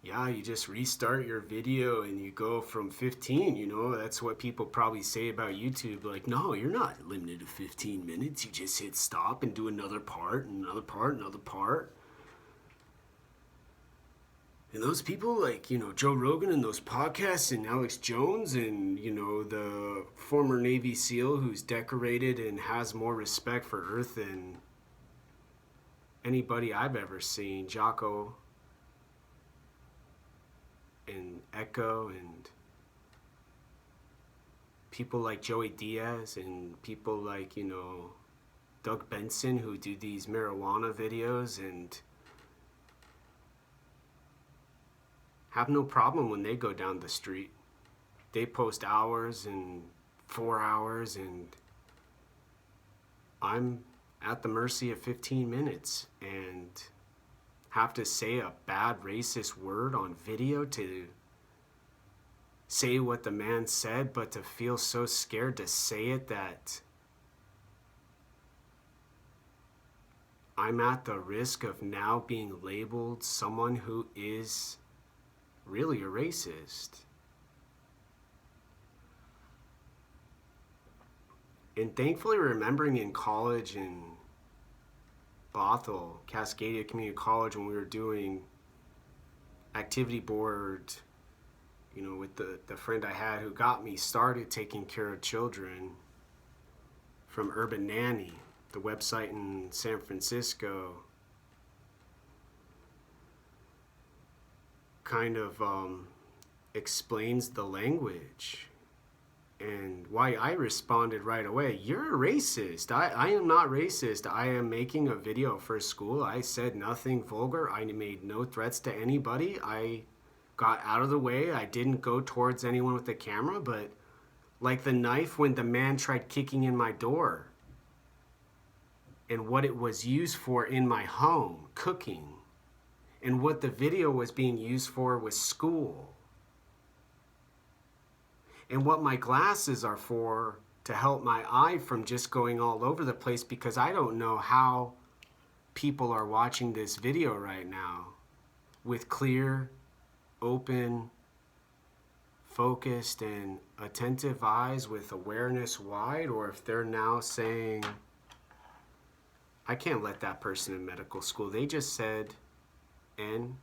yeah, you just restart your video and you go from 15, that's what people probably say about YouTube. Like, no, you're not limited to 15 minutes. You just hit stop and do another part, and another part, another part. And those people like, Joe Rogan and those podcasts and Alex Jones and, the former Navy SEAL who's decorated and has more respect for Earth than anybody I've ever seen. Jocko and Echo and people like Joey Diaz and people like, Doug Benson who do these marijuana videos and have no problem when they go down the street. They post hours and 4 hours, and I'm at the mercy of 15 minutes and have to say a bad racist word on video to say what the man said, but to feel so scared to say it that I'm at the risk of now being labeled someone who is really a racist. And thankfully, remembering in college in Bothell, Cascadia Community College, when we were doing activity board, with the friend I had who got me started taking care of children from Urban Nanny, the website in San Francisco, kind of explains the language and why I responded right away. You're a racist. I am not racist. I am making a video for school. I said nothing vulgar. I made no threats to anybody. I got out of the way. I didn't go towards anyone with the camera, but like the knife when the man tried kicking in my door and what it was used for in my home, cooking. And what the video was being used for was school. And what my glasses are for to help my eye from just going all over the place, because I don't know how people are watching this video right now with clear, open, focused, and attentive eyes with awareness wide, or if they're now saying, I can't let that person in medical school. They just said Nigger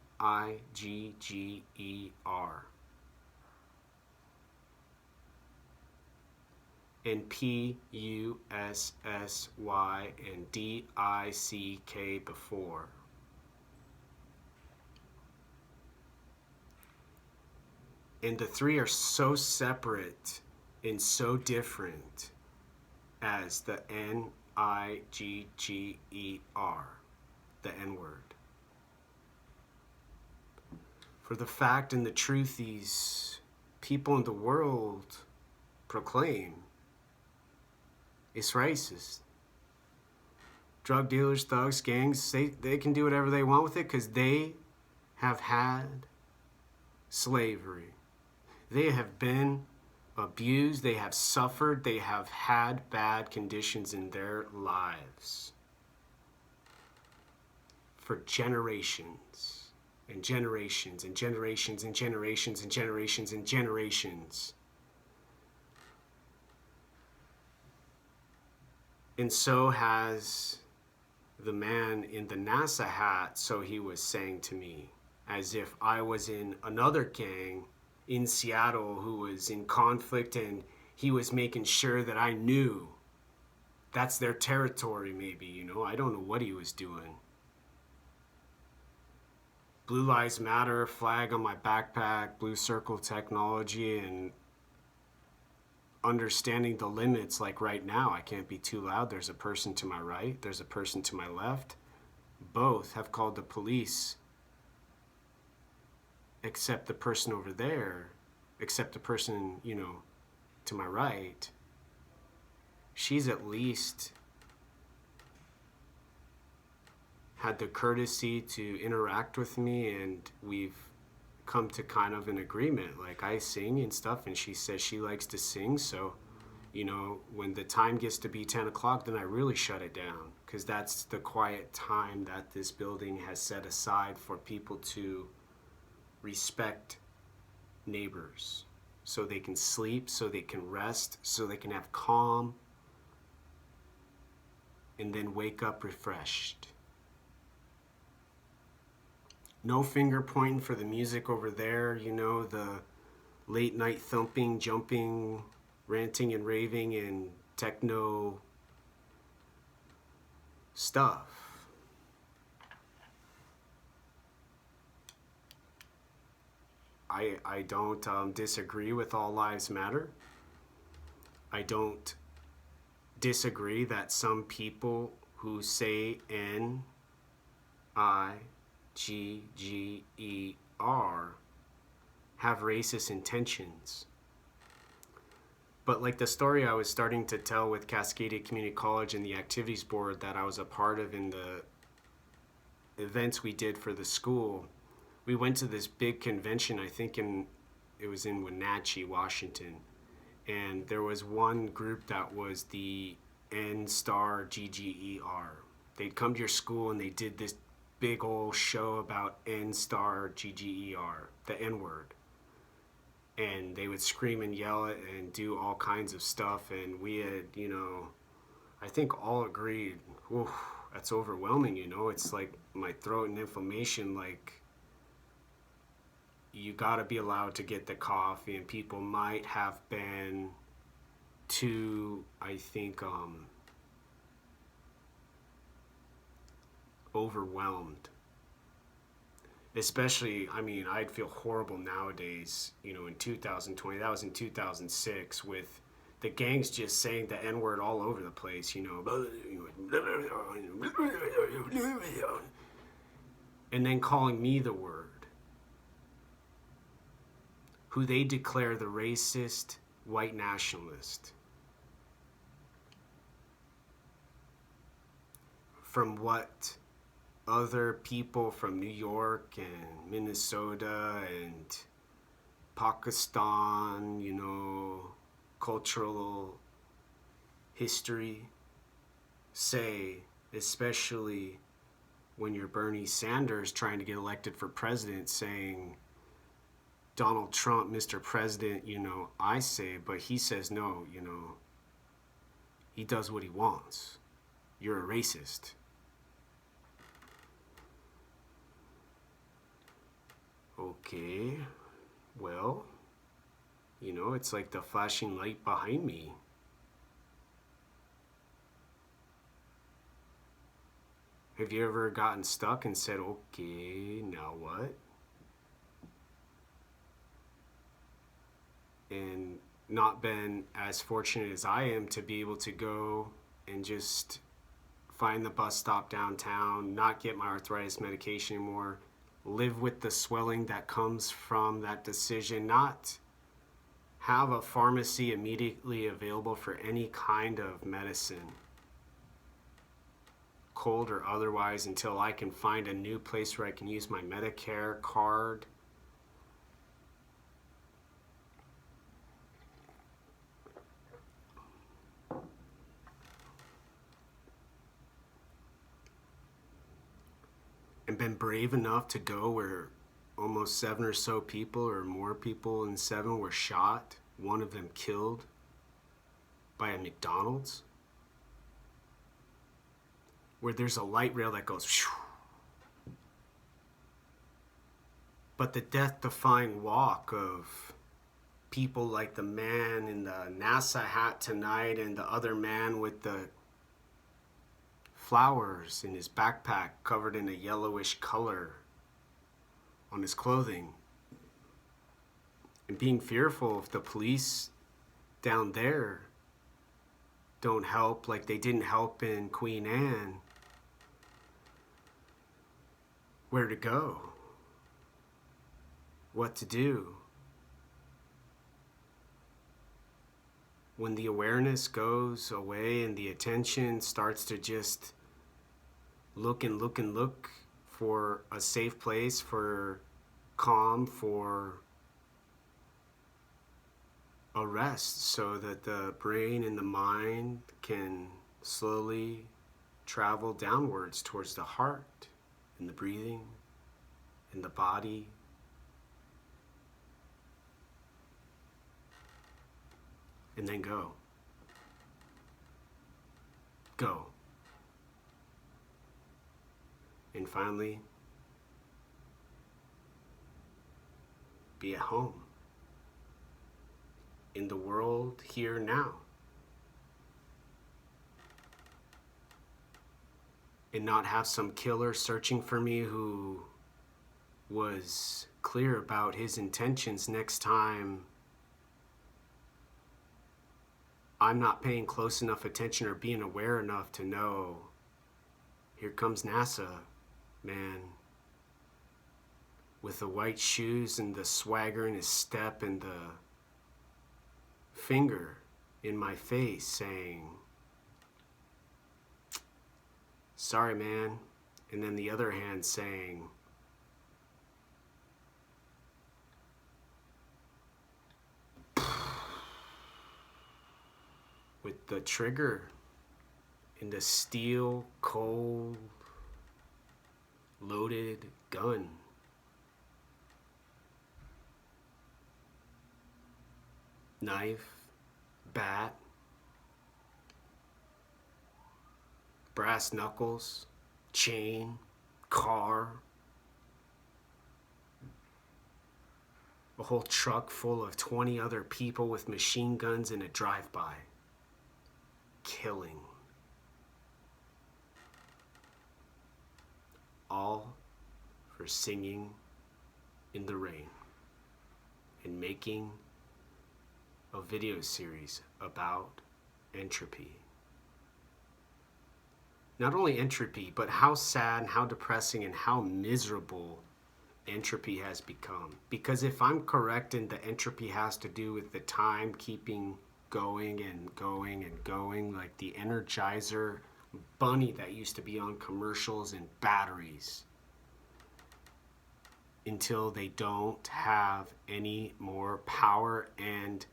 and Pussy and Dick before. And the three are so separate and so different as the Nigger, the N-word. For the fact and the truth these people in the world proclaim is racist. Drug dealers, thugs, gangs, they can do whatever they want with it because they have had slavery. They have been abused, they have suffered, they have had bad conditions in their lives for generations and generations and generations and generations and generations and generations. And so has the man in the NASA hat, so he was saying to me, as if I was in another gang in Seattle who was in conflict, and he was making sure that I knew that's their territory, maybe, I don't know what he was doing. Blue Lives Matter flag on my backpack, blue circle technology, and understanding the limits. Like right now, I can't be too loud. There's a person to my right, there's a person to my left. Both have called the police, except the person over there, except the person, to my right. She's at least had the courtesy to interact with me, and we've come to kind of an agreement. Like, I sing and stuff, and she says she likes to sing, so when the time gets to be 10 o'clock, then I really shut it down, because that's the quiet time that this building has set aside for people to respect neighbors so they can sleep, so they can rest, so they can have calm, and then wake up refreshed. No finger pointing for the music over there, you know, the late night thumping, jumping, ranting and raving, and techno stuff. I don't disagree with all lives matter. I don't disagree that some people who say N-I-G-G-E-R have racist intentions. But like the story I was starting to tell with Cascadia Community College and the activities board that I was a part of in the events we did for the school, we went to this big convention, I think it was in Wenatchee, Washington. And there was one group that was the N-Star GGER. They'd come to your school and they did this big old show about N-Star GGER, the N-word. And they would scream and yell it and do all kinds of stuff. And we had, you know, I think all agreed, whew, that's overwhelming, you know. It's like my throat and inflammation, like, you gotta be allowed to get the coffee, and people might have been too, I think, overwhelmed. Especially, I mean, I'd feel horrible nowadays, you know, in 2020, that was in 2006, with the gangs just saying the N-word all over the place, you know, and then calling me the word, who they declare the racist white nationalist. From what other people from New York and Minnesota and Pakistan, you know, cultural history say, especially when you're Bernie Sanders trying to get elected for president, saying, Donald Trump, Mr. President, you know, I say, but he says no, you know, he does what he wants. You're a racist. Okay, well, you know, it's like the flashing light behind me. Have you ever gotten stuck and said, okay, now what? And not been as fortunate as I am to be able to go and just find the bus stop downtown, not get my arthritis medication anymore, live with the swelling that comes from that decision, not have a pharmacy immediately available for any kind of medicine, cold or otherwise, until I can find a new place where I can use my Medicare card. And been brave enough to go where almost 7 or so people, or more people than 7, were shot, one of them killed by a McDonald's, where there's a light rail that goes shoo. But the death-defying walk of people like the man in the NASA hat tonight and the other man with the flowers in his backpack covered in a yellowish color on his clothing, and being fearful if the police down there don't help like they didn't help in Queen Anne, where to go, what to do. When the awareness goes away and the attention starts to just look and look and look for a safe place, for calm, for a rest, so that the brain and the mind can slowly travel downwards towards the heart and the breathing and the body and then go. Go. And finally, be at home. In the world here now. And not have some killer searching for me who was clear about his intentions next time I'm not paying close enough attention or being aware enough to know, here comes NASA, man, with the white shoes and the swagger in his step and the finger in my face saying, sorry, man. And then the other hand saying, with the trigger in the steel, cold, loaded gun. Knife, bat, brass knuckles, chain, car, a whole truck full of 20 other people with machine guns in a drive-by. Killing. All for singing in the rain and making a video series about entropy. Not only entropy, but how sad and how depressing and how miserable entropy has become. Because if I'm correct and the entropy has to do with the time keeping going and going and going, like the Energizer bunny that used to be on commercials and batteries, until they don't have any more power, and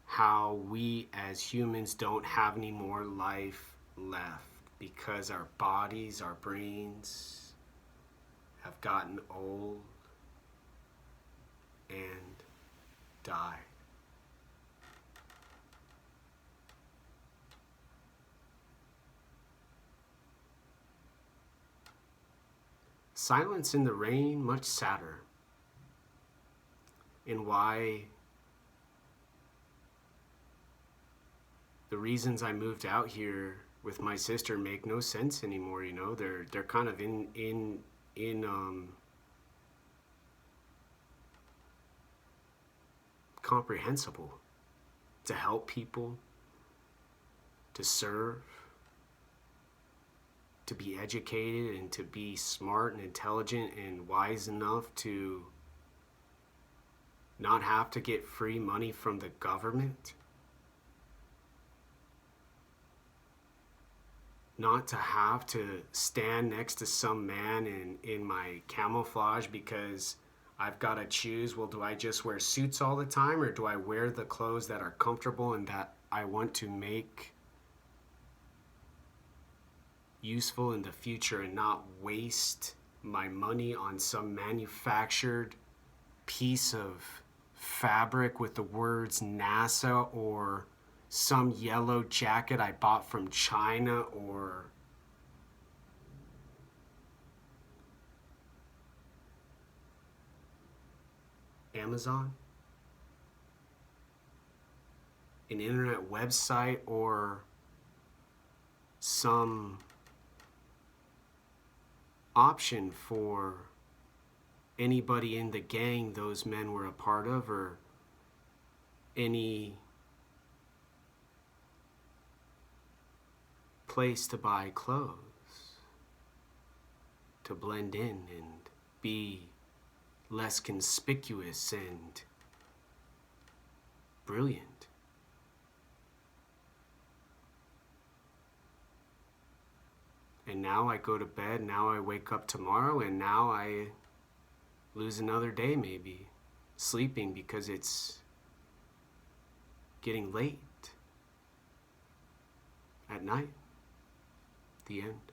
how we as humans don't have any more life left because our bodies, our brains have gotten old and died. Silence in the Rain, much sadder. And why the reasons I moved out here with my sister make no sense anymore, you know. They're kind of comprehensible. To help people, to serve, to be educated and to be smart and intelligent and wise enough to not have to get free money from the government, not to have to stand next to some man in my camouflage because I've got to choose, well, do I just wear suits all the time, or do I wear the clothes that are comfortable and that I want to make useful in the future and not waste my money on some manufactured piece of fabric with the words NASA, or some yellow jacket I bought from China or Amazon, an internet website, or some option for anybody in the gang those men were a part of, or any place to buy clothes to blend in and be less conspicuous and brilliant. And now I go to bed, now I wake up tomorrow, and now I lose another day maybe sleeping because it's getting late at night. The end.